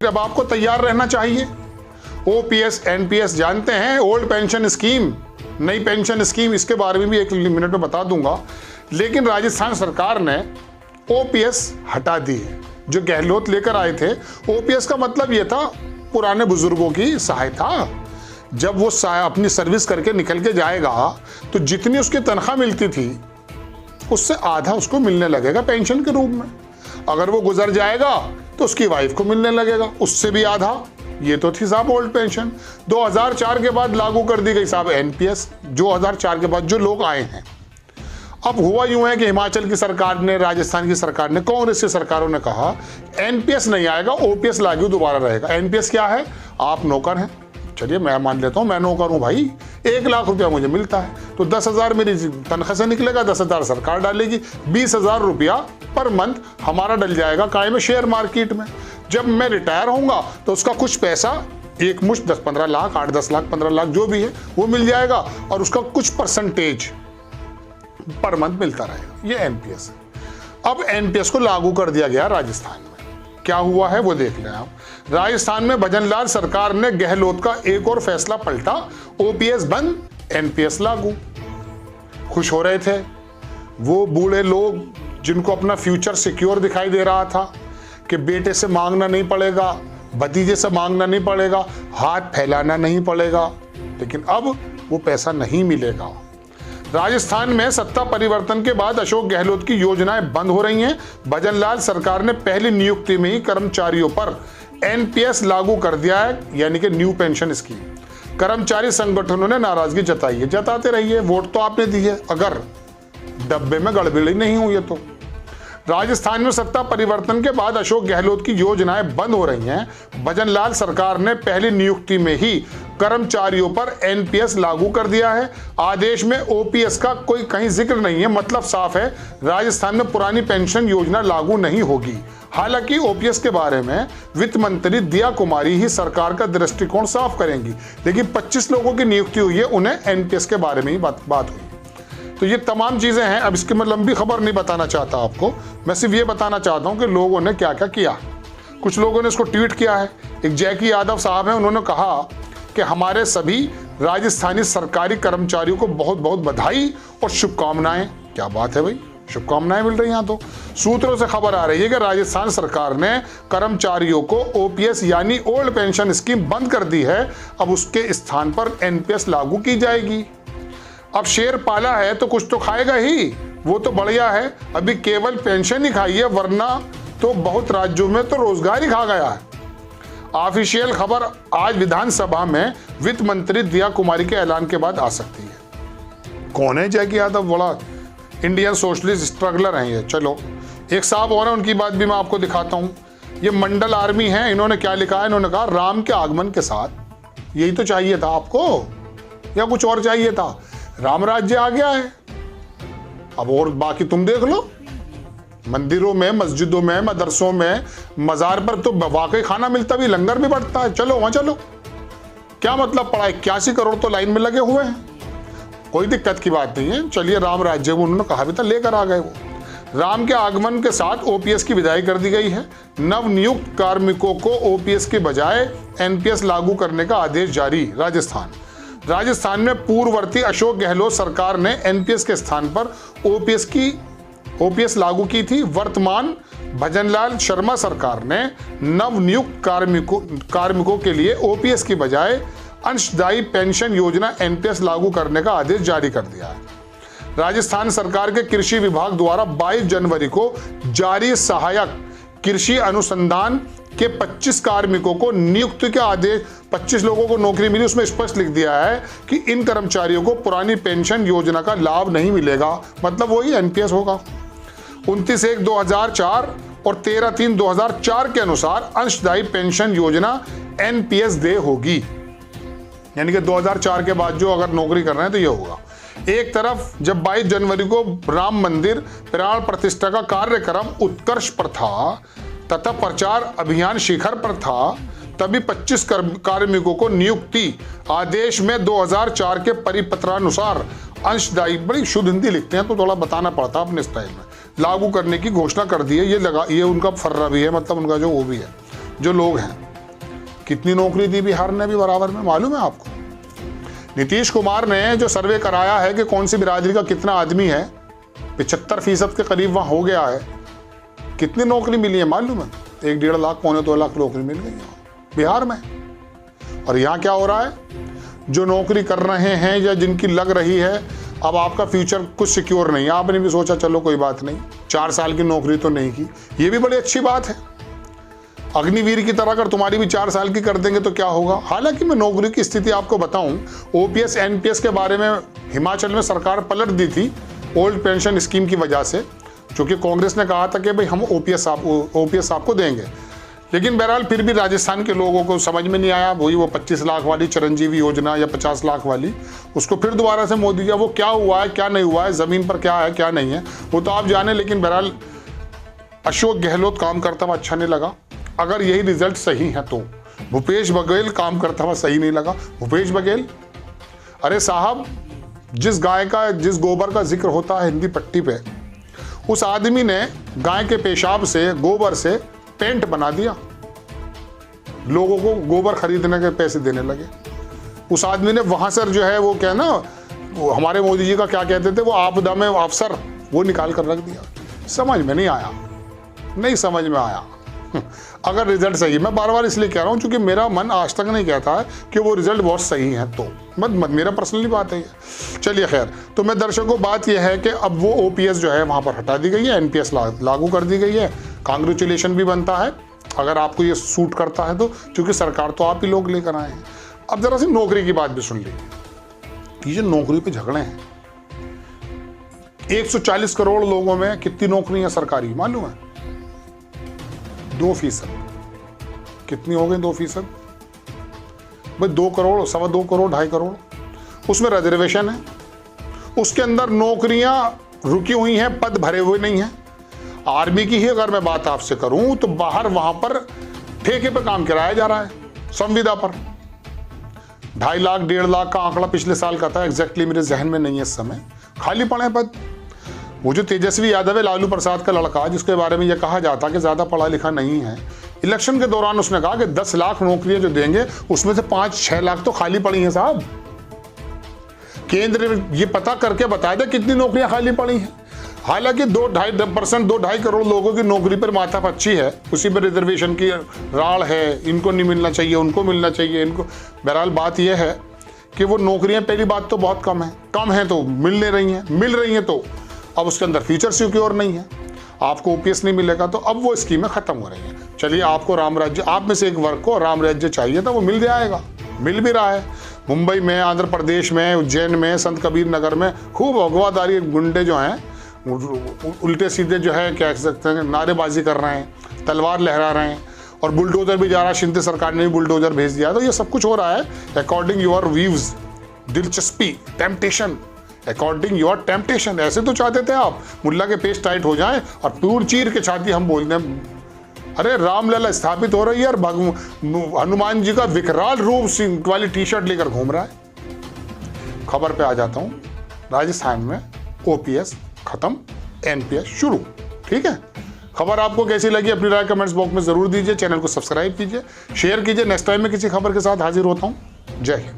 अब आपको तैयार रहना चाहिए। ओपीएस एनपीएस जानते हैं, ओल्ड पेंशन स्कीम, नई पेंशन स्कीम, इसके बारे में भी एक मिनट में बता दूंगा। लेकिन राजस्थान सरकार ने ओपीएस हटा दी है, जो गहलोत लेकर आए थे। ओपीएस का मतलब यह था पुराने बुजुर्गों की सहायता। जब वो अपनी सर्विस करके निकल के जाएगा तो जितनी उसकी तनख्वाह मिलती थी उससे आधा उसको मिलने लगेगा पेंशन के रूप में। अगर वो गुजर जाएगा तो उसकी वाइफ को मिलने लगेगा उससे भी आधा। ये तो थी साहब ओल्ड पेंशन। 2004 के बाद लागू कर दी गई साहब एनपीएस। 2004 के बाद जो लोग आए हैं, अब हुआ यूं है कि हिमाचल की सरकार ने, राजस्थान की सरकार ने, कांग्रेस की सरकारों ने कहा एनपीएस नहीं आएगा, ओपीएस लागू दोबारा रहेगा। एनपीएस क्या है? आप नौकर हैं, चलिए मैं मान लेता हूं मैं नौकर हूं भाई, 1 लाख रुपया मुझे मिलता है तो 10,000 मेरी तनख्वाह से निकलेगा, 10,000 सरकार डालेगी, 20,000 रुपया पर मंथ हमारा डल जाएगा काय में, शेयर मार्केट में। जब मैं रिटायर होऊंगा तो उसका कुछ पैसा, एक मुश्त 10-15 लाख, 8-10 लाख, 15 लाख जो भी है वो मिल जाएगा और उसका कुछ परसेंटेज पर मंथ मिलता रहेगा। ये एनपीएस है। अब एनपीएस को लागू कर दिया गया राजस्थान में। क्या हुआ है वो देख लें आप। राजस्थान में भजनलाल सरकार ने गहलोत का एक और फैसला पलटा, ओपीएस बंद, एनपीएस लागू। खुश हो रहे थे वो बूढ़े लोग जिनको अपना फ्यूचर सिक्योर दिखाई दे रहा था कि बेटे से मांगना नहीं पड़ेगा, भतीजे से मांगना नहीं पड़ेगा, हाथ फैलाना नहीं पड़ेगा। लेकिन अब वो पैसा नहीं मिलेगा। राजस्थान में सत्ता परिवर्तन के बाद अशोक गहलोत की योजनाएं बंद हो रही हैं। भजनलाल सरकार ने पहली नियुक्ति में ही कर्मचारियों पर एनपीएस लागू कर दिया है, यानी कि न्यू पेंशन स्कीम। कर्मचारी संगठनों ने नाराजगी जताई है। जताते रहिए, वोट तो आपने दी है, अगर डब्बे में गड़बड़ी नहीं हुई है तो। राजस्थान में सत्ता परिवर्तन के बाद अशोक गहलोत की योजनाएं बंद हो रही हैं। भजनलाल सरकार ने पहली नियुक्ति में ही कर्मचारियों पर एनपीएस लागू कर दिया है। आदेश में ओपीएस का कोई कहीं जिक्र नहीं है, मतलब साफ है राजस्थान में पुरानी पेंशन योजना लागू नहीं होगी। हालांकि ओपीएस के बारे में वित्त मंत्री दिया कुमारी ही सरकार का दृष्टिकोण साफ करेंगी, लेकिन 25 लोगों की नियुक्ति हुई है, उन्हें एनपीएस के बारे में ही बात हुई। तो ये तमाम चीजें हैं। अब इसकी मैं लंबी खबर नहीं बताना चाहता आपको, मैं सिर्फ ये बताना चाहता हूं कि लोगों ने क्या क्या किया। कुछ लोगों ने इसको ट्वीट किया है। एक जैकी यादव साहब हैं, उन्होंने कहा कि हमारे सभी राजस्थानी सरकारी कर्मचारियों को बहुत बहुत बधाई और शुभकामनाएं। क्या बात है भाई, शुभकामनाएं मिल रही हैं। तो सूत्रों से खबर आ रही है कि राजस्थान सरकार ने कर्मचारियों को ओपीएस यानी ओल्ड पेंशन स्कीम बंद कर दी है। अब उसके स्थान पर एनपीएस लागू की जाएगी। अब शेर पाला है तो कुछ तो खाएगा ही, वो तो बढ़िया है। अभी केवल पेंशन ही खाई है, वरना तो बहुत राज्यों में तो रोजगार ही खा गया है। ऑफिशियल खबर आज विधानसभा में वित्त मंत्री दिया कुमारी के ऐलान के बाद आ सकती है। कौन है जैकी यादव? बड़ा इंडियन सोशलिस्ट स्ट्रगलर हैं ये। चलो एक साहब और है, उनकी बात भी मैं आपको दिखाता हूँ। ये मंडल आर्मी है। इन्होंने क्या लिखा है? इन्होंने कहा राम के आगमन के साथ, यही तो चाहिए था आपको या कुछ और चाहिए था? राम राज्य आ गया है। अब और बाकी तुम देख लो, मंदिरों में, मस्जिदों में, मदरसों में, मजार पर तो वाकई खाना मिलता भी, लंगर भी बढ़ता है। चलो वहां चलो, क्या मतलब पड़ा? 81 करोड़ तो लाइन में लगे हुए हैं, कोई दिक्कत की बात नहीं है। चलिए राम राज्य, उन्होंने कहा भी था, लेकर आ गए वो। राम के आगमन के साथ ओपीएस की विदाई कर दी गई है। नव नियुक्त कार्मिकों को ओपीएस के बजाय एनपीएस लागू करने का आदेश जारी। राजस्थान में पूर्ववर्ती अशोक गहलोत सरकार ने एनपीएस के स्थान पर ओपीएस लागू की थी। वर्तमान भजनलाल शर्मा सरकार ने नवनियुक्त कार्मिकों के लिए ओपीएस की बजाय अंशदायी पेंशन योजना एनपीएस लागू करने का आदेश जारी कर दिया है। राजस्थान सरकार के कृषि विभाग द्वारा 22 जनवरी को जारी सहायक कृषि अनुसंधान के 25 कार्मिकों को नियुक्ति के आदेश, 25 लोगों को नौकरी मिली, उसमें स्पष्ट लिख दिया है कि इन कर्मचारियों को पुरानी पेंशन योजना का लाभ नहीं मिलेगा, मतलब वही एनपीएस होगा। 29/1/2004 और 13/3/2004 के अनुसार अंशदायी पेंशन योजना एनपीएस दे होगी, यानी कि 2004 के बाद जो अगर नौकरी कर रहे हैं तो ये होगा। एक तरफ जब 22 जनवरी को राम मंदिर प्राण प्रतिष्ठा का कार्यक्रम उत्कर्ष पर था तथा प्रचार अभियान शिखर पर था, तभी 25 कार्मिकों को नियुक्ति आदेश में 2004 के परिपत्रानुसार अंशदायी, बड़ी शुद्ध हिंदी लिखते हैं तो थोड़ा बताना पड़ता है अपने स्टाइल में, लागू करने की घोषणा कर दी है। ये उनका फर्रा भी है, मतलब उनका जो वो भी है, जो लोग हैं। कितनी नौकरी दी बिहार ने भी बराबर में, मालूम है आपको? नीतीश कुमार ने जो सर्वे कराया है कि कौन सी बिरादरी का कितना आदमी है, 75% के करीब वहाँ हो गया है। कितनी नौकरी मिली है मालूम है? 1-1.5 लाख, 1.25 लाख नौकरी मिल गई है बिहार में। और यहाँ क्या हो रहा है? जो नौकरी कर रहे हैं या जिनकी लग रही है, अब आपका फ्यूचर कुछ सिक्योर नहीं है। आपने भी सोचा चलो कोई बात नहीं, 4 साल की नौकरी तो नहीं की, ये भी बड़ी अच्छी बात है। अग्निवीर की तरह अगर तुम्हारी भी 4 साल की कर देंगे तो क्या होगा? हालांकि मैं नौकरी की स्थिति आपको बताऊं, ओपीएस एनपीएस के बारे में हिमाचल में सरकार पलट दी थी ओल्ड पेंशन स्कीम की वजह से, क्योंकि कांग्रेस ने कहा था कि भाई हम ओपीएस आपको देंगे। लेकिन बहरहाल फिर भी राजस्थान के लोगों को समझ में नहीं आया, वही वो 25 लाख वाली चिरंजीवी योजना या 50 लाख वाली, उसको फिर दोबारा से मोदी जी, वो क्या हुआ है क्या नहीं हुआ है, ज़मीन पर क्या है क्या नहीं है वो तो आप जाने। लेकिन बहरहाल अशोक गहलोत काम करता हुआ अच्छा नहीं लगा। अगर यही रिजल्ट सही है तो भूपेश बघेल काम करता हुआ सही नहीं लगा। भूपेश बघेल, अरे साहब, जिस गाय का, जिस गोबर का जिक्र होता है हिंदी पट्टी पे, उस आदमी ने गाय के पेशाब से, गोबर से पेंट बना दिया, लोगों को गोबर खरीदने के पैसे देने लगे। उस आदमी ने वहां से जो है वो क्या ना, वो हमारे मोदी जी का क्या कहते थे, वो आपदा में अफसर, वो निकाल कर रख दिया। समझ में नहीं आया, नहीं समझ में आया। अगर रिजल्ट सही, मैं बार बार इसलिए कह रहा हूं क्योंकि मेरा मन आज तक नहीं कहता है कि वो रिजल्ट बहुत सही है, तो मत मेरा पर्सनली बात है ये। चलिए खैर, तो मैं दर्शकों, बात यह है कि अब वो ओपीएस जो है वहां पर हटा दी गई है, एनपीएस लागू कर दी गई है। कांग्रेचुलेशन भी बनता है अगर आपको ये सूट करता है तो, क्योंकि सरकार तो आप ही लोग लेकर आए हैं। अब जरा सी नौकरी की बात भी सुन लीजिए। ये जो नौकरी पे झगड़े हैं, 140 करोड़ लोगों में कितनी नौकरियां सरकारी मालूम है? 2%। कितनी हो गई 2%? भाई 2 करोड़, 2.25 करोड़, 2.5 करोड़, उसमें रिजर्वेशन है। उसके अंदर नौकरियां रुकी हुई हैं, पद भरे हुए नहीं हैं। आर्मी की ही अगर मैं बात आपसे करूं तो बाहर वहां पर ठेके पे काम कराया जा रहा है, संविदा पर। 2.5 लाख, 1.5 लाख का आंकड़ा पिछले साल का था, एग्जैक्टली मेरे जहन में नहीं है इस समय। खाली पड़े पद। वो जो तेजस्वी यादव है, लालू प्रसाद का लड़का, जिसके बारे में यह कहा जाता कि ज्यादा पढ़ा लिखा नहीं है, इलेक्शन के दौरान उसने कहा कि 10 लाख नौकरियां जो देंगे उसमें से 5-6 लाख तो खाली पड़ी हैं साहब। केंद्र ये पता करके बता दे कितनी नौकरियां खाली पड़ी हैं। हालांकि 2-2.5 करोड़ लोगों की नौकरी पर माथा पच्ची है, उसी पर रिजर्वेशन की राड़ है, इनको नहीं मिलना चाहिए, उनको मिलना चाहिए, इनको। बहरहाल बात यह है कि वो नौकरियां पहली बात तो बहुत कम है तो मिल रही हैं तो अब उसके अंदर फ्यूचर सिक्योर नहीं है, आपको ओपीएस नहीं मिलेगा, तो अब वो स्कीमें खत्म हो रही हैं। चलिए, आपको राम राज्य, आप में से एक वर्ग को राम राज्य चाहिए था, वो मिल जाएगा, मिल भी रहा है। मुंबई में, आंध्र प्रदेश में, उज्जैन में, संत कबीर नगर में खूब अगवादारी गुंडे जो हैं, उल्टे सीधे जो है क्या कह सकते हैं, नारेबाजी कर रहे हैं, तलवार लहरा रहे हैं, और बुलडोजर भी जा रहा है। शिंदे सरकार ने भी बुलडोजर भेज दिया। तो ये सब कुछ हो रहा है अकॉर्डिंग योर व्यूज, दिलचस्पी, टेम्पटेशन, अकॉर्डिंग योर टेम्पटेशन। ऐसे तो चाहते थे आप मुल्ला के पेश टाइट हो जाएं और पूर चीर के छाती हम बोल दें, अरे रामलला स्थापित हो रही है और हनुमान जी का विकराल रूप वाली टी शर्ट लेकर घूम रहा है। खबर पे आ जाता हूं। राजस्थान में ओपीएस खत्म, एनपीएस शुरू। ठीक है, खबर आपको कैसी लगी अपनी राय कमेंट्स बॉक्स में जरूर दीजिए। चैनल को सब्सक्राइब कीजिए, शेयर कीजिए। नेक्स्ट टाइम में किसी खबर के साथ हाजिर होता हूं। जय हिंद।